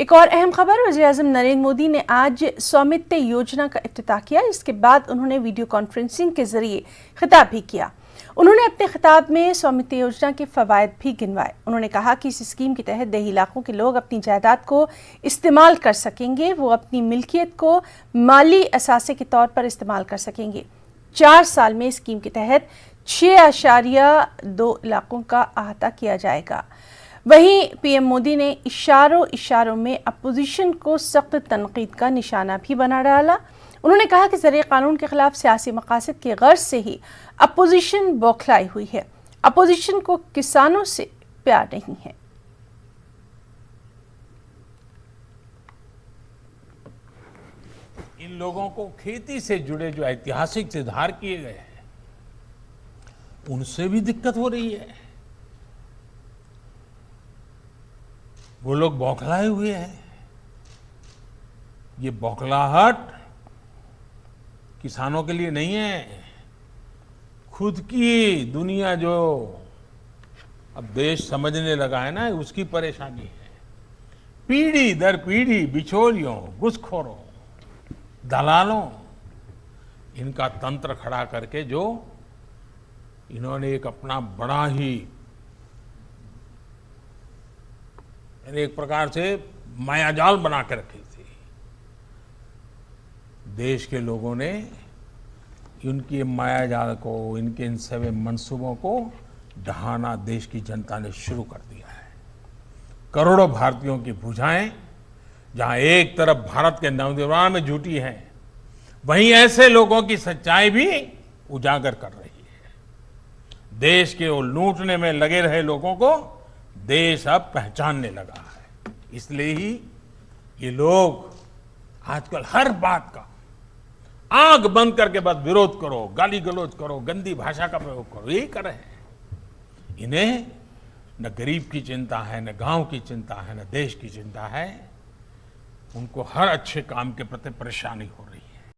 एक और अहम खबर, वज़ीर-ए-आज़म नरेंद्र मोदी ने आज स्वामित्व योजना का इफ्तिताह किया। इसके बाद उन्होंने वीडियो कॉन्फ्रेंसिंग के जरिए खिताब भी किया। उन्होंने अपने खिताब में स्वामित्व योजना के फवायद भी गिनवाए। उन्होंने कहा कि इस स्कीम के तहत देही इलाकों के लोग अपनी जायदाद को इस्तेमाल कर सकेंगे। वो अपनी मिल्कियत को माली असासे के तौर पर इस्तेमाल कर सकेंगे। 4 साल में स्कीम के तहत 6.2 इलाकों का अहाता किया जाएगा। वहीं पीएम मोदी ने इशारों में अपोजिशन को सख्त तनकीद का निशाना भी बना डाला। उन्होंने कहा कि ज़रिए कानून के खिलाफ सियासी मकासद की गर्ज से ही अपोजिशन बौखलाई हुई है। अपोजिशन को किसानों से प्यार नहीं है। इन लोगों को खेती से जुड़े जो ऐतिहासिक सुधार किए गए हैं उनसे भी दिक्कत हो रही है। वो लोग बौखलाए हुए हैं। ये बौखलाहट किसानों के लिए नहीं है, खुद की दुनिया जो अब देश समझने लगा है ना, उसकी परेशानी है। पीढ़ी दर पीढ़ी बिचौलियों, घुसखोरों, दलालों, इनका तंत्र खड़ा करके जो इन्होंने एक अपना बड़ा ही एक प्रकार से मायाजाल बना के रखी थी। देश के लोगों ने इनकी मायाजाल को, इनके इन सभी मंसूबों को ढहाना देश की जनता ने शुरू कर दिया है। करोड़ों भारतीयों की भुजाएं जहां एक तरफ भारत के नवनिर्माण में जुटी हैं, वहीं ऐसे लोगों की सच्चाई भी उजागर कर रही है। देश के वो लूटने में लगे रहे लोगों को देश अब पहचानने लगा है। इसलिए ही ये लोग आजकल हर बात का आंख बंद करके बस विरोध करो, गाली गलौज करो, गंदी भाषा का प्रयोग करो, यही कर रहे हैं। इन्हें न गरीब की चिंता है, न गांव की चिंता है, न देश की चिंता है। उनको हर अच्छे काम के प्रति परेशानी हो रही है।